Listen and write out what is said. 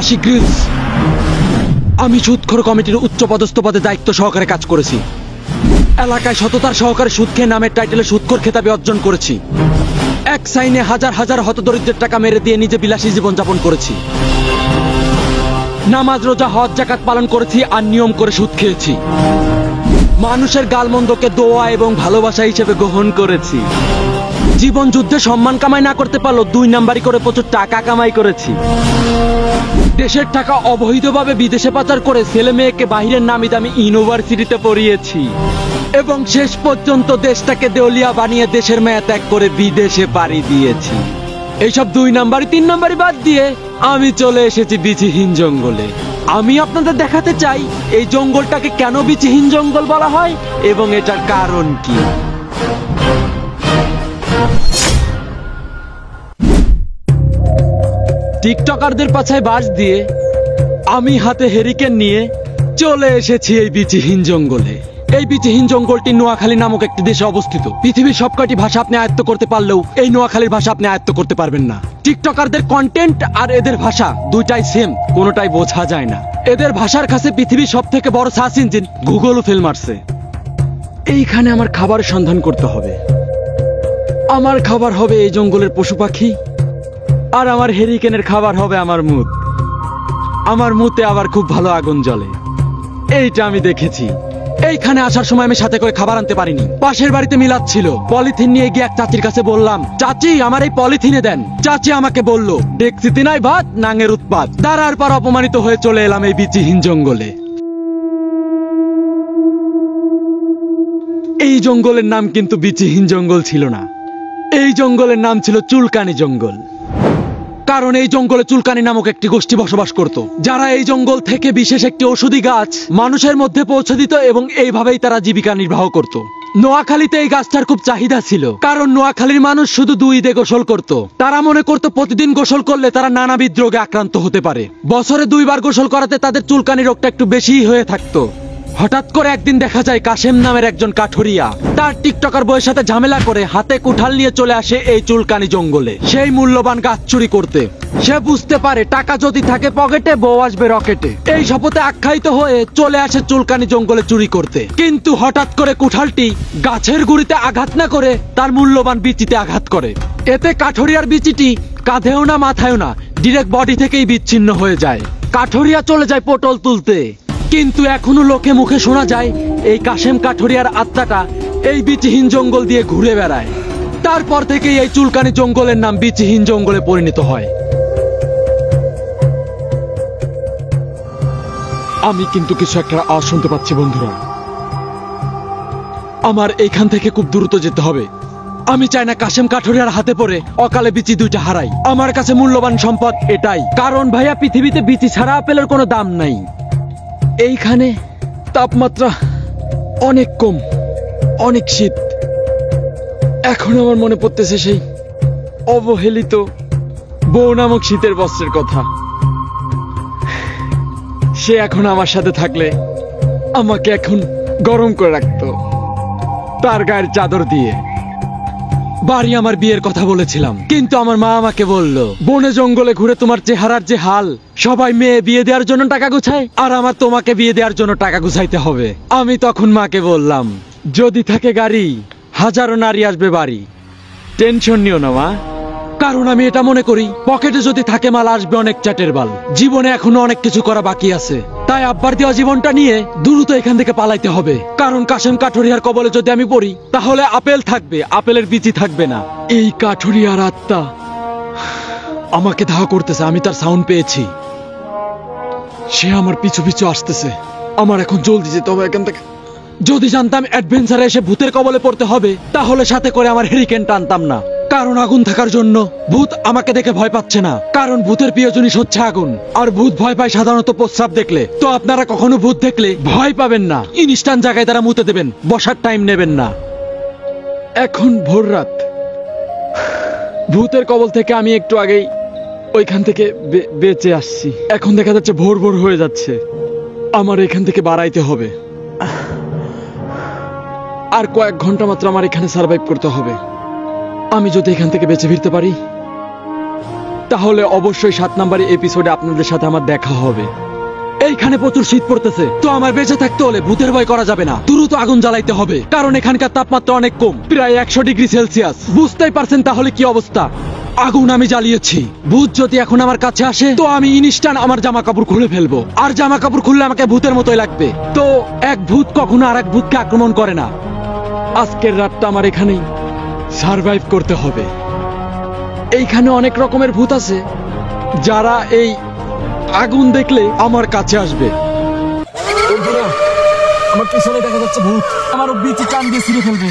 Ashiq Grylls. আমি সুদখোর কমিটির উচ্চপদস্থ পদে দায়িত্ব সহকারে কাজ করেছি। এলাকায় সততার সহকারে সুদ খেয়ে নামের টাইটেলে সুদখোর খেতাবে অর্জন করেছি। এক সাইনে হাজার হাজার হতদরিদ্রের টাকা মেরে দিয়ে নিজে বিলাসী জীবনযাপন করেছি। নামাজ রোজা হজ জাকাত পালন করেছি আর নিয়ম করে সুদ খেয়েছি। মানুষের গালমন্দকে দোয়া এবং ভালোবাসা হিসেবে গ্রহণ করেছি। জীবন যুদ্ধে সম্মান কামাই না করতে পারলো 2 নাম্বারি করে প্রচুর টাকা কামাই করেছি। দেশের টাকা অবৈধভাবে বিদেশে পাচার করে ছেলে মেয়েকে বাহিরের নামি দামি ইউনিভার্সিটিতে পড়িয়েছি এবং শেষ পর্যন্ত দেশটাকে দেউলিয়া বানিয়ে দেশের মায়া ত্যাগ করে বিদেশে পাড়ি দিয়েছি। এইসব 2 নাম্বারি 3 নাম্বারি বাদ দিয়ে আমি চলে এসেছি বিচিহীন জঙ্গলে। আমি আপনাদের দেখাতে চাই এই জঙ্গলটাকে কেন বিচিহীন জঙ্গল বলা হয় এবং এটার কারণ কি। টিকটকারদের পাছায় বাস দিয়ে আমি হাতে হেরিকেন নিয়ে চলে এসেছি এই বিচিহীন জঙ্গলে। এই বিচিহীন জঙ্গলটি নোয়াখালী নামক একটি দেশে অবস্থিত। পৃথিবীর সবকটি ভাষা আপনি আয়ত্ত করতে পারলেও এই নোয়াখালীর ভাষা আপনি আয়ত্ত করতে পারবেন না। টিকটকারদের কন্টেন্ট আর এদের ভাষা দুইটাই সেম, কোনোটাই বোঝা যায় না। এদের ভাষার কাছে পৃথিবীর সব থেকে বড় সার্চ ইঞ্জিন গুগলও ফেল মারছে। এইখানে আমার খাবারের সন্ধান করতে হবে। আমার খাবার হবে এই জঙ্গলের পশু পাখি, আর আমার হেরিকেনের খাবার হবে আমার মুত। আমার মুতে আবার খুব ভালো আগুন জ্বলে, এইটা আমি দেখেছি। এইখানে আসার সময় আমি সাথে করে খাবার আনতে পারিনি। পাশের বাড়িতে মিলাদ ছিল, পলিথিন নিয়ে গিয়ে এক চাচির কাছে বললাম, চাচি আমার এই পলিথিনে দেন। চাচি আমাকে বলল, ডেকচিতে নাই ভাত, নাঙের উৎপাত। দাঁড়ার পর অপমানিত হয়ে চলে এলাম এই বিচিহীন জঙ্গলে। এই জঙ্গলের নাম কিন্তু বিচিহীন জঙ্গল ছিল না, এই জঙ্গলের নাম ছিল চুলকানি জঙ্গল। কারণ এই জঙ্গলে চুলকানি নামক একটি গোষ্ঠী বসবাস করত, যারা এই জঙ্গল থেকে বিশেষ একটি ঔষধি গাছ মানুষের মধ্যে পৌঁছে দিত এবং এইভাবেই তারা জীবিকা নির্বাহ করত। নোয়াখালীতে এই গাছটার খুব চাহিদা ছিল, কারণ নোয়াখালীর মানুষ শুধু 2 ঈদে গোসল করত। তারা মনে করত প্রতিদিন গোসল করলে তারা নানাবিধ রোগে আক্রান্ত হতে পারে। বছরে 2 বার গোসল করাতে তাদের চুলকানি রোগটা একটু বেশিই হয়ে থাকতো। হঠাৎ করে একদিন দেখা যায় কাশেম নামের একজন কাঠুরিয়া তার টিকটকার বউয়ের সাথে ঝামেলা করে হাতে কুঠাল নিয়ে চলে আসে এই চুলকানি জঙ্গলে সেই মূল্যবান গাছ চুরি করতে। সে বুঝতে পারে টাকা যদি থাকে পকেটে, বউ আসবে রকেটে। এই শপথে আখ্যায়িত হয়ে চলে আসে চুলকানি জঙ্গলে চুরি করতে। কিন্তু হঠাৎ করে কুঠালটি গাছের গুড়িতে আঘাত না করে তার মূল্যবান বিচিতে আঘাত করে। এতে কাঠুরিয়ার বিচিটি কাঁধেও না মাথায়ও না, ডিরেক্ট বডি থেকেই বিচ্ছিন্ন হয়ে যায়। কাঠুরিয়া চলে যায় পটল তুলতে, কিন্তু এখনো লোকে মুখে শোনা যায় এই কাশেম কাঠুরিয়ার আত্মাটা এই বিচিহীন জঙ্গল দিয়ে ঘুরে বেড়ায়। তারপর থেকেই এই চুলকানি জঙ্গলের নাম বিচিহীন জঙ্গলে পরিণত হয়। আমি কিন্তু কিছু একটা আওয়াজ শুনতে পাচ্ছি বন্ধুরা। আমার এইখান থেকে খুব দ্রুত যেতে হবে। আমি চাই না কাশেম কাঠুরিয়ার হাতে পড়ে অকালে বিচি 2টা হারাই। আমার কাছে মূল্যবান সম্পদ এটাই, কারণ ভাইয়া পৃথিবীতে বিচি ছাড়া আপেলের কোনো দাম নাই। এইখানে তাপমাত্রা অনেক কম, অনেক শীত। এখন আমার মনে পড়তেছে সেই অবহেলিত বউ নামক শীতের বস্ত্রের কথা। সে এখন আমার সাথে থাকলে আমাকে এখন গরম করে রাখতো তার গায়ের চাদর দিয়ে। বাড়ি আমার বিয়ের কথা বলেছিলাম, কিন্তু আমার মা আমাকে বলল, বনে জঙ্গলে ঘুরে তোমার চেহারার যে হাল, সবাই মেয়ে বিয়ে দেওয়ার জন্য টাকা গুছায়, আর আমার তোমাকে বিয়ে দেওয়ার জন্য টাকা গুছাইতে হবে। আমি তখন মাকে বললাম, যদি থাকে গাড়ি, হাজারো নারী আসবে বাড়ি, টেনশন নিও না মা। কারণ আমি এটা মনে করি, পকেটে যদি থাকে মাল, আসবে অনেক চাটের বাল। জীবনে এখনো অনেক কিছু করা বাকি আছে, তাই আব্বার দেওয়া জীবনটা নিয়ে দ্রুত এখান থেকে পালাইতে হবে। কারণ কাশেম কাঠুরিয়ার কবলে যদি আমি পড়ি, তাহলে আপেল থাকবে, আপেলের বিচি থাকবে না। এই কাঠুরিয়ার আত্মা আমাকে ধাওয়া করতেছে, আমি তার সাউন্ড পেয়েছি। সে আমার পিছু পিছু আসতেছে। আমার এখন জলদি যেতে হবে এখান থেকে। যদি জানতাম অ্যাডভেঞ্চারে এসে ভূতের কবলে পড়তে হবে, তাহলে সাথে করে আমার হেরিকেন টানতাম না। কারণ আগুন থাকার জন্য ভূত আমাকে দেখে ভয় পাচ্ছে না, কারণ ভূতের প্রিয় জিনিস হচ্ছে আগুন। আর ভূত ভয় পায় সাধারণত প্রস্রাব দেখলে। তো আপনারা কখনো ভূত দেখলে ভয় পাবেন না, ইনস্ট্যান্ট জায়গায় তারা মুতে দেবেন, বসার টাইম নেবেন না। এখন ভোর রাত, ভূতের কবল থেকে আমি একটু আগেই ওইখান থেকে বেঁচে আসছি। এখন দেখা যাচ্ছে ভোর ভোর হয়ে যাচ্ছে, আমার এখান থেকে বাড়াইতে হবে। আর কয়েক ঘন্টা মাত্র আমার এখানে সার্ভাইভ করতে হবে। আমি যদি এখান থেকে বেঁচে ফিরতে পারি, তাহলে অবশ্যই 7 নম্বর এপিসোডে আপনাদের সাথে আমার দেখা হবে। এইখানে প্রচুর শীত পড়তেছে, তো আমার বেঁচে থাকতে হলে ভূতের ভয় করা যাবে না, দ্রুত আগুন জ্বালাইতে হবে, কারণ এখানকার তাপমাত্রা অনেক কম, প্রায় 100 ডিগ্রি সেলসিয়াস। বুঝতেই পারছেন তাহলে কি অবস্থা। আগুন আমি জ্বালিয়েছি, ভূত যদি এখন আমার কাছে আসে তো আমি ইনস্ট্যান্ট আমার জামা কাপড় খুলে ফেলবো, আর জামা কাপড় খুললে আমাকে ভূতের মতোই লাগবে। তো এক ভূত কখনো আর এক ভূতকে আক্রমণ করে না। আজকের রাতটা আমার এখানেই সারভাইভ করতে হবে। এইখানে অনেক রকমের ভূত আছে যারা এই আগুন দেখলে আমার কাছে আসবে। আমার পিছনে দেখা যাচ্ছে ভূত, আমার বিচি কান দিয়ে ছিঁড়ে ফেলবে।